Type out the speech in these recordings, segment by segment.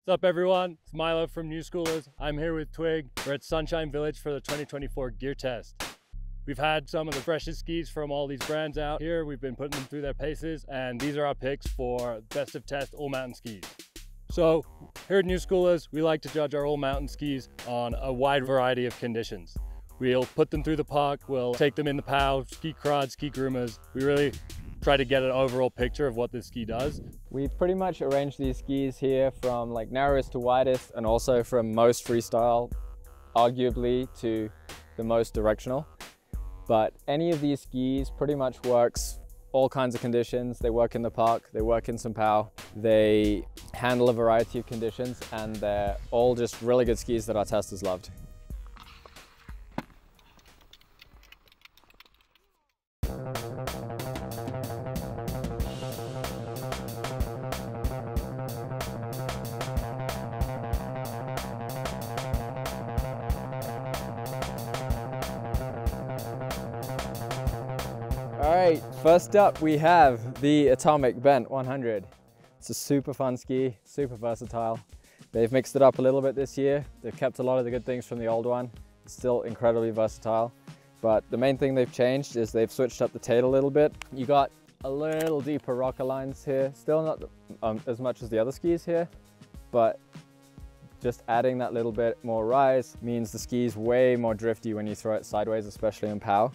What's up everyone, it's Milo from Newschoolers. I'm here with Twig. We're at Sunshine Village for the 2024 gear test. We've had some of the freshest skis from all these brands out here. We've been putting them through their paces, and these are our picks for best of test all mountain skis. So here at Newschoolers, we like to judge our all mountain skis on a wide variety of conditions. We'll put them through the park, we'll take them in the POW, ski crowd, ski groomers. We really try to get an overall picture of what this ski does. We've pretty much arranged these skis here from like narrowest to widest, and also from most freestyle, arguably, to the most directional. But any of these skis pretty much works all kinds of conditions. They work in the park, they work in some POW, they handle a variety of conditions, and they're all just really good skis that our testers loved. All right, first up we have the Atomic Bent 100. It's a super fun ski, super versatile. They've mixed it up a little bit this year. They've kept a lot of the good things from the old one. It's still incredibly versatile, but the main thing they've changed is they've switched up the tail a little bit. You got a little deeper rocker lines here, still not as much as the other skis here, but just adding that little bit more rise means the ski's way more drifty when you throw it sideways, especially in POW.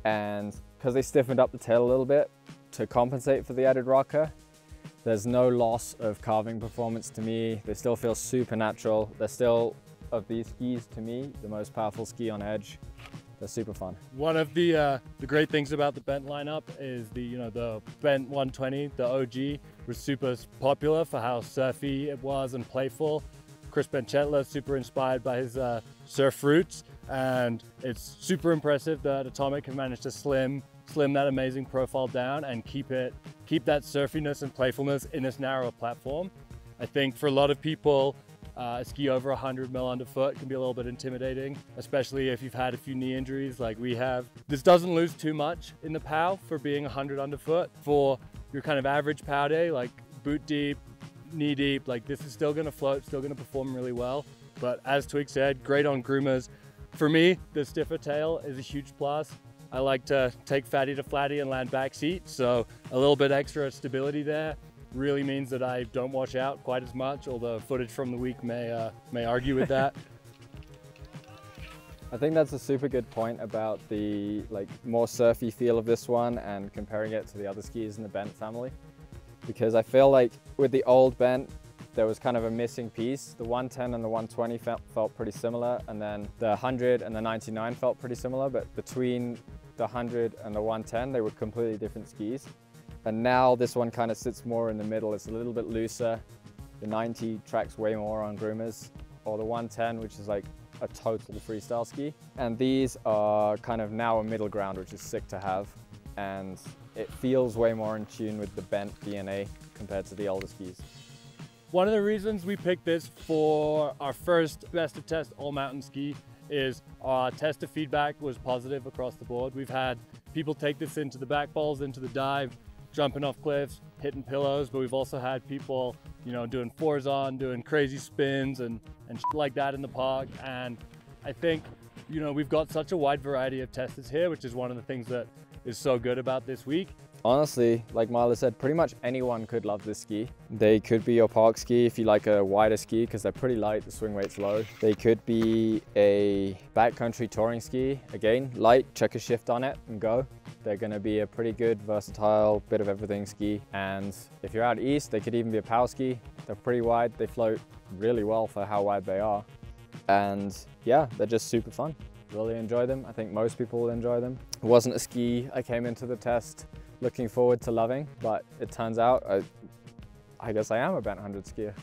And because they stiffened up the tail a little bit to compensate for the added rocker, there's no loss of carving performance to me. They still feel super natural. They're still, of these skis, to me, the most powerful ski on edge. They're super fun. One of the great things about the Bent lineup is the Bent 120, the OG, was super popular for how surfy it was and playful. Chris Benchetler, super inspired by his surf roots, and it's super impressive that Atomic have managed to slim that amazing profile down and keep that surfiness and playfulness in this narrow platform. I think for a lot of people, a ski over 100 mil underfoot can be a little bit intimidating, especially if you've had a few knee injuries like we have. This doesn't lose too much in the POW for being 100 underfoot. For your kind of average POW day, like boot deep, knee deep, like this is still gonna float, still gonna perform really well. But as Twig said, great on groomers. For me, the stiffer tail is a huge plus. I like to take fatty to flatty and land back seat, so a little bit extra stability there really means that I don't wash out quite as much, although footage from the week may argue with that. I think that's a super good point about the more surfy feel of this one and comparing it to the other skis in the Bent family. Because I feel like with the old Bent, there was kind of a missing piece. The 110 and the 120 felt pretty similar, and then the 100 and the 99 felt pretty similar, but between the 100 and the 110, they were completely different skis. And now this one kind of sits more in the middle. It's a little bit looser. The 90 tracks way more on groomers, or the 110, which is like a total freestyle ski. And these are kind of now a middle ground, which is sick to have. And it feels way more in tune with the Bent DNA compared to the older skis. One of the reasons we picked this for our first best of test all mountain ski is our tester feedback was positive across the board. We've had people take this into the back balls, into the dive, jumping off cliffs, hitting pillows, but we've also had people, doing fours on, doing crazy spins and shit like that in the park. And I think, we've got such a wide variety of testers here, which is one of the things that is so good about this week. Honestly, like Milo said, pretty much anyone could love this ski. They could be your park ski if you like a wider ski because they're pretty light, the swing weight's low. They could be a backcountry touring ski. Again, light, check a shift on it and go. They're gonna be a pretty good, versatile, bit of everything ski. And if you're out east, they could even be a POW ski. They're pretty wide, they float really well for how wide they are. And yeah, they're just super fun. Really enjoy them. I think most people will enjoy them. It wasn't a ski I came into the test looking forward to loving, but it turns out I guess I am a Bent 100 skier.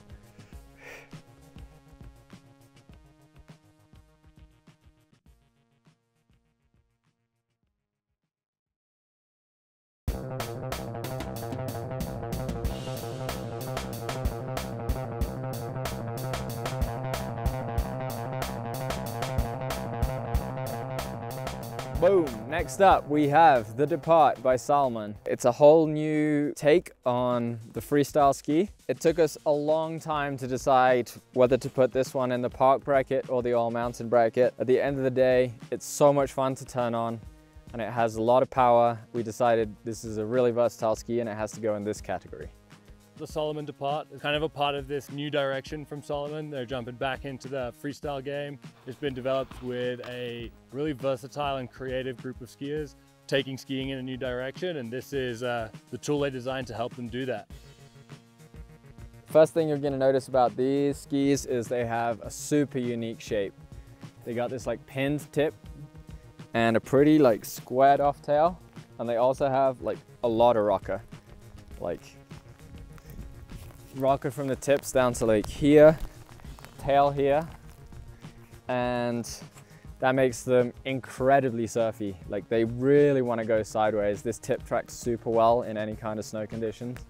Boom! Next up we have the Depart by Salomon. It's a whole new take on the freestyle ski. It took us a long time to decide whether to put this one in the park bracket or the all mountain bracket. At the end of the day, it's so much fun to turn on and it has a lot of power. We decided this is a really versatile ski and it has to go in this category. The Salomon Depart is kind of a part of this new direction from Salomon. They're jumping back into the freestyle game. It's been developed with a really versatile and creative group of skiers taking skiing in a new direction, and this is the tool they designed to help them do that. First thing you're going to notice about these skis is they have a super unique shape. They got this like pinned tip and a pretty like squared off tail, and they also have like a lot of rocker. Like rocker from the tips down to like here, tail here, and that makes them incredibly surfy. Like they really want to go sideways. This tip tracks super well in any kind of snow conditions,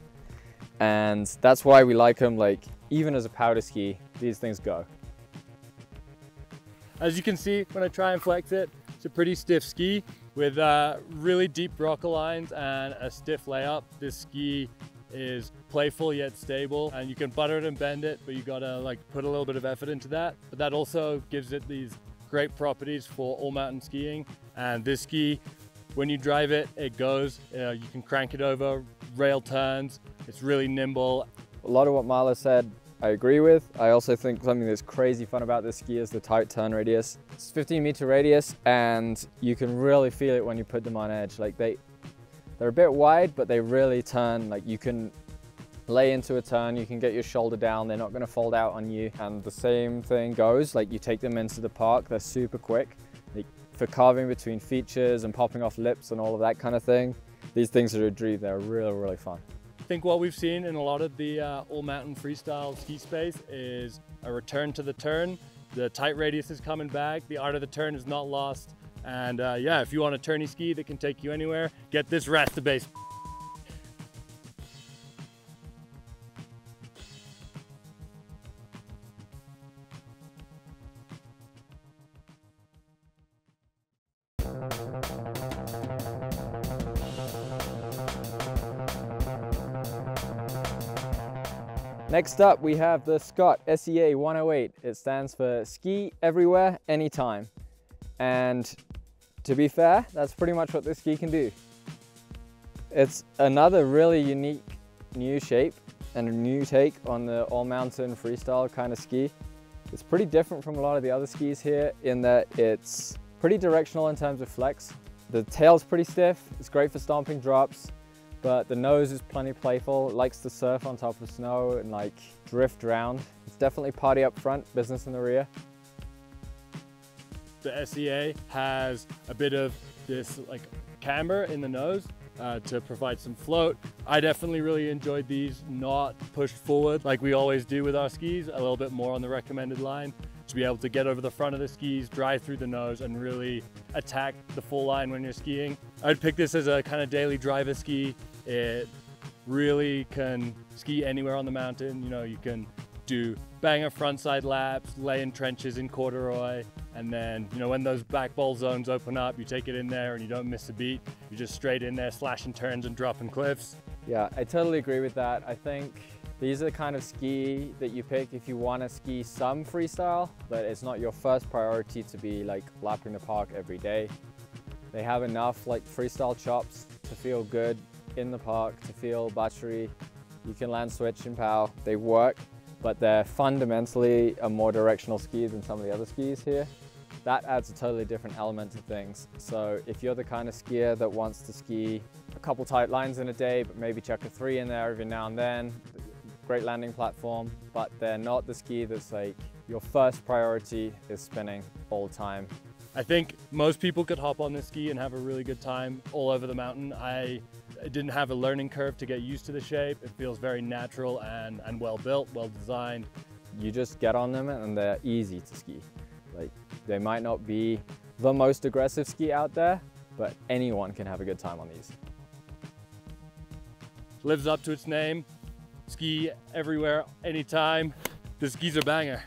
and that's why we like them. Like even as a powder ski, these things go. As you can see when I try and flex it, it's a pretty stiff ski with really deep rocker lines and a stiff layup. This ski is playful yet stable, and you can butter it and bend it, but you gotta like put a little bit of effort into that. But that also gives it these great properties for all mountain skiing. And this ski, when you drive it, it goes. You can crank it over rail turns. It's really nimble. A lot of what Marla said I agree with. I also think something that's crazy fun about this ski is the tight turn radius. It's 15-meter radius, and you can really feel it when you put them on edge. Like they're a bit wide, but they really turn. Like you can lay into a turn, you can get your shoulder down, they're not gonna fold out on you. And the same thing goes, like you take them into the park, they're super quick. Like for carving between features and popping off lips and all of that kind of thing, these things are a dream. They're really, really fun. I think what we've seen in a lot of the all mountain freestyle ski space is a return to the turn. The tight radius is coming back, the art of the turn is not lost. And yeah, if you want a turny ski that can take you anywhere, get this Rasta base. Next up, we have the Scott SEA 108. It stands for Ski Everywhere, Anytime. And to be fair, that's pretty much what this ski can do. It's another really unique new shape and a new take on the all-mountain freestyle kind of ski. It's pretty different from a lot of the other skis here in that it's pretty directional in terms of flex. The tail's pretty stiff, it's great for stomping drops, but the nose is plenty playful. It likes to surf on top of snow and like drift around. It's definitely party up front, business in the rear. The SEA has a bit of this like camber in the nose to provide some float. I definitely really enjoyed these not pushed forward like we always do with our skis, a little bit more on the recommended line, to be able to get over the front of the skis, drive through the nose, and really attack the full line when you're skiing. I'd pick this as a kind of daily driver ski. It really can ski anywhere on the mountain. You know, you can do banger frontside laps, lay in trenches in corduroy, and then, you know, when those back bowl zones open up, you take it in there and you don't miss a beat. You're just straight in there, slashing turns and dropping cliffs. Yeah, I totally agree with that. I think these are the kind of ski that you pick if you want to ski some freestyle, but it's not your first priority to be like lapping the park every day. They have enough like freestyle chops to feel good in the park, to feel battery. You can land switch and pow. They work, but they're fundamentally a more directional ski than some of the other skis here. That adds a totally different element to things. So if you're the kind of skier that wants to ski a couple tight lines in a day, but maybe chuck a 3 in there every now and then, great landing platform, but they're not the ski that's like your first priority is spinning all the time. I think most people could hop on this ski and have a really good time all over the mountain. I didn't have a learning curve to get used to the shape. It feels very natural and well built, well designed. You just get on them and they're easy to ski. Like, they might not be the most aggressive ski out there, but anyone can have a good time on these. Lives up to its name. Ski everywhere, anytime. The ski's a banger.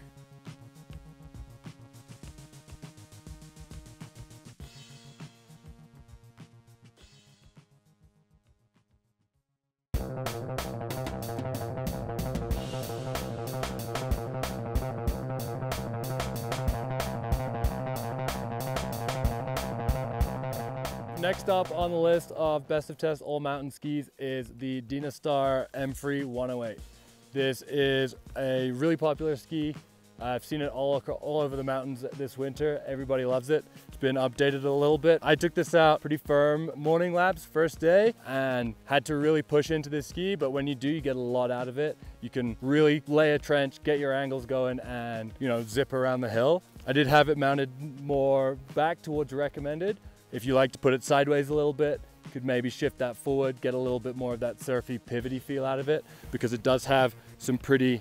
next up on the list of best of test all mountain skis is the Dynastar MFree 108. This is a really popular ski. I've seen it all over the mountains this winter. Everybody loves it. It's been updated a little bit. I took this out pretty firm morning laps first day and had to really push into this ski, but when you do, you get a lot out of it. You can really lay a trench, get your angles going, and zip around the hill. I did have it mounted more back towards recommended. If you like to put it sideways a little bit, you could maybe shift that forward, get a little bit more of that surfy, pivoty feel out of it, because it does have some pretty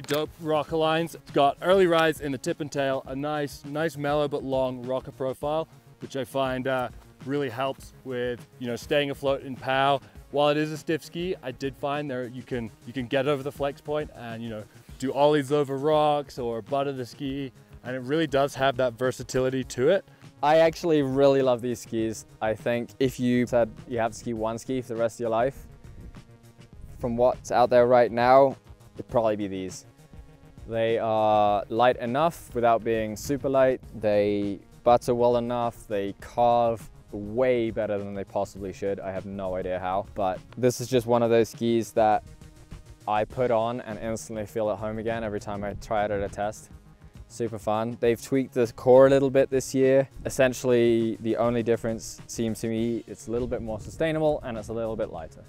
dope rocker lines. It's got early rise in the tip and tail, a nice mellow but long rocker profile, which I find really helps with staying afloat in POW. While it is a stiff ski, I did find there you can get over the flex point and do ollies over rocks or butter the ski, and it really does have that versatility to it. I actually really love these skis. I think if you said you have to ski one ski for the rest of your life, from what's out there right now, it'd probably be these. They are light enough without being super light. They butter well enough. They carve way better than they possibly should. I have no idea how, but this is just one of those skis that I put on and instantly feel at home again every time I try it at a test. Super fun. They've tweaked the core a little bit this year. Essentially, the only difference seems to me it's a little bit more sustainable and it's a little bit lighter,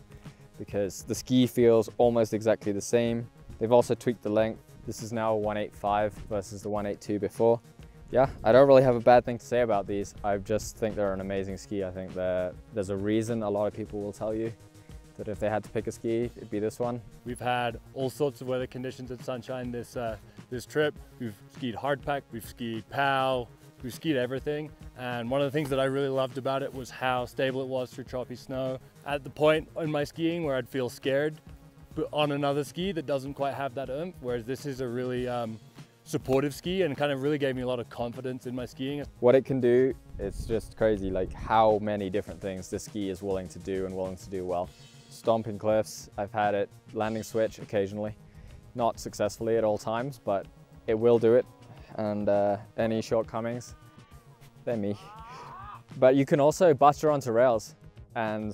because the ski feels almost exactly the same. They've also tweaked the length. This is now a 185 versus the 182 before. Yeah, I don't really have a bad thing to say about these. I just think they're an amazing ski. I think there's a reason a lot of people will tell you that if they had to pick a ski, it'd be this one. We've had all sorts of weather conditions and sunshine this trip. We've skied hardpack, we've skied POW, we've skied everything. And one of the things that I really loved about it was how stable it was through choppy snow. At the point in my skiing where I'd feel scared but on another ski that doesn't quite have that oomph, whereas this is a really supportive ski and kind of really gave me a lot of confidence in my skiing. What it can do, it's just crazy, like how many different things this ski is willing to do and willing to do well. Stomping cliffs, I've had it landing switch occasionally, not successfully at all times, but it will do it. And any shortcomings, they're me. But you can also butter onto rails, and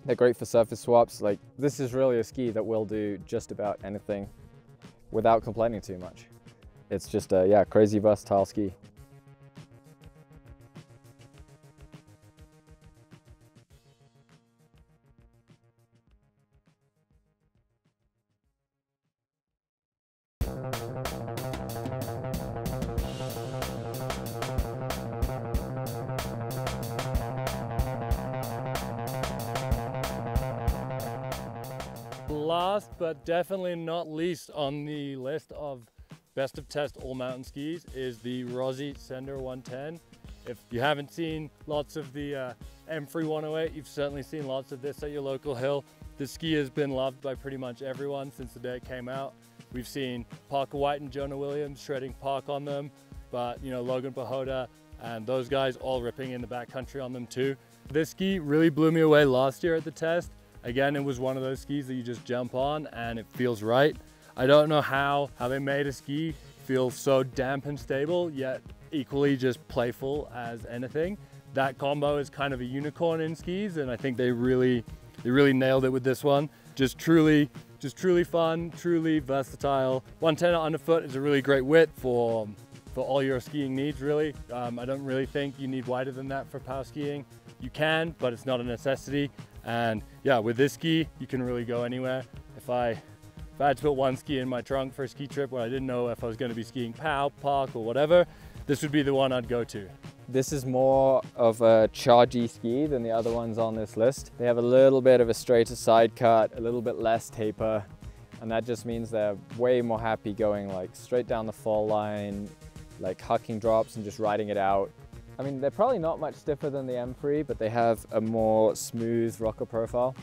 they're great for surface swaps. Like, this is really a ski that will do just about anything without complaining too much. It's just a crazy versatile ski. Last but definitely not least on the list of best of test all mountain skis is the Rossignol Sender 110. If you haven't seen lots of the MFree 108, you've certainly seen lots of this at your local hill. This ski has been loved by pretty much everyone since the day it came out. We've seen Parker White and Jonah Williams shredding park on them, but Logan Pahoda and those guys all ripping in the backcountry on them too. This ski really blew me away last year at the test. Again, it was one of those skis that you just jump on and it feels right. I don't know how they made a ski feel so damp and stable, yet equally just playful as anything. That combo is kind of a unicorn in skis, and I think they really nailed it with this one. Just truly fun, truly versatile. 110 underfoot is a really great width for all your skiing needs, really. I don't really think you need wider than that for power skiing. You can, but it's not a necessity. And yeah, with this ski, you can really go anywhere. If I had to put one ski in my trunk for a ski trip where I didn't know if I was going to be skiing POW, park, or whatever, this would be the one I'd go to. This is more of a chargy ski than the other ones on this list. They have a little bit of a straighter side cut, a little bit less taper, and that just means they're way more happy going like straight down the fall line, like hucking drops and just riding it out. I mean, they're probably not much stiffer than the MFree, but they have a more smooth rocker profile.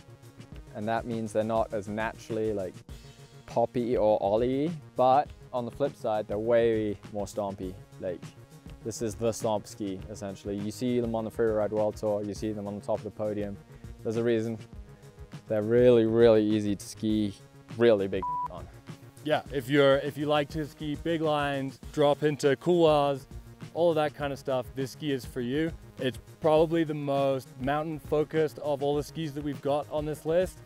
And that means they're not as naturally like poppy or ollie, but on the flip side, they're way more stompy. Like, this is the stomp ski, essentially. You see them on the Freeride World Tour, you see them on the top of the podium. There's a reason. They're really easy to ski really big on. Yeah, if you like to ski big lines, drop into couloirs, all of that kind of stuff, this ski is for you. It's probably the most mountain focused of all the skis that we've got on this list.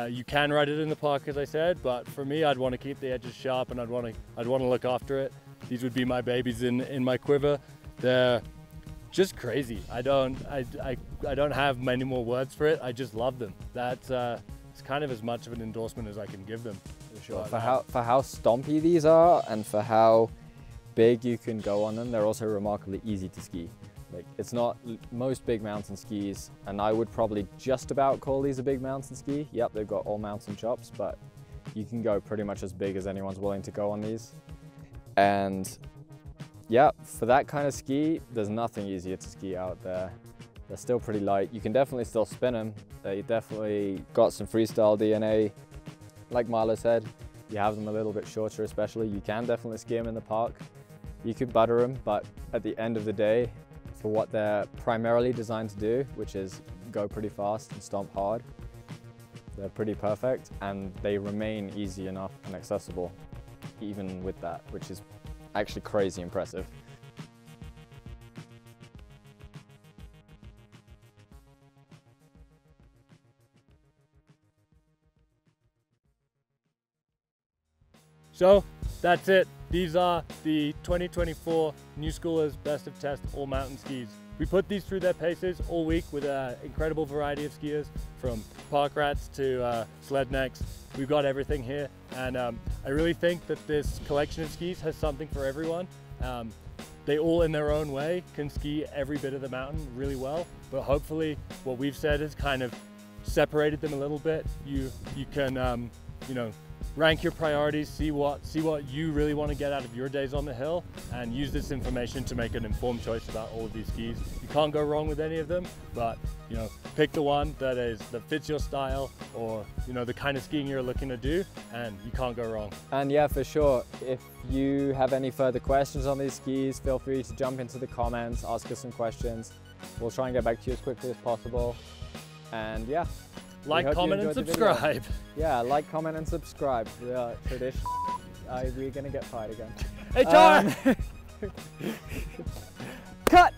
You can ride it in the park, as I said, but for me, I'd want to keep the edges sharp and I'd want to look after it. These would be my babies in my quiver. They're just crazy. I don't have many more words for it. I just love them. That's it's kind of as much of an endorsement as I can give them. For sure. For how stompy these are and for how big you can go on them, they're also remarkably easy to ski. Like, it's not most big mountain skis, and I would probably just about call these a big mountain ski. Yep, they've got all mountain chops, but you can go pretty much as big as anyone's willing to go on these. And yeah, for that kind of ski, there's nothing easier to ski out there. They're still pretty light. You can definitely still spin them. They definitely got some freestyle DNA. Like Milo said, you have them a little bit shorter especially. You can definitely ski them in the park. You could butter them, but at the end of the day, for what they're primarily designed to do, which is go pretty fast and stomp hard, they're pretty perfect, and they remain easy enough and accessible even with that, which is actually crazy impressive. So that's it. These are the 2024 Newschoolers Best of Test All Mountain Skis. We put these through their paces all week with an incredible variety of skiers, from park rats to sled necks. We've got everything here, and I really think that this collection of skis has something for everyone. They all, in their own way, can ski every bit of the mountain really well, but hopefully what we've said has kind of separated them a little bit. You can you know, rank your priorities, see what you really want to get out of your days on the hill, and use this information to make an informed choice about all of these skis. You can't go wrong with any of them, but you know, pick the one that fits your style, or you know, the kind of skiing you're looking to do, and you can't go wrong. And yeah, for sure, if you have any further questions on these skis, feel free to jump into the comments, ask us some questions. We'll try and get back to you as quickly as possible. And yeah, like, comment, and subscribe. Yeah, like, comment, and subscribe. Tradition. We're gonna get fired again. Hey, Tar! Cut!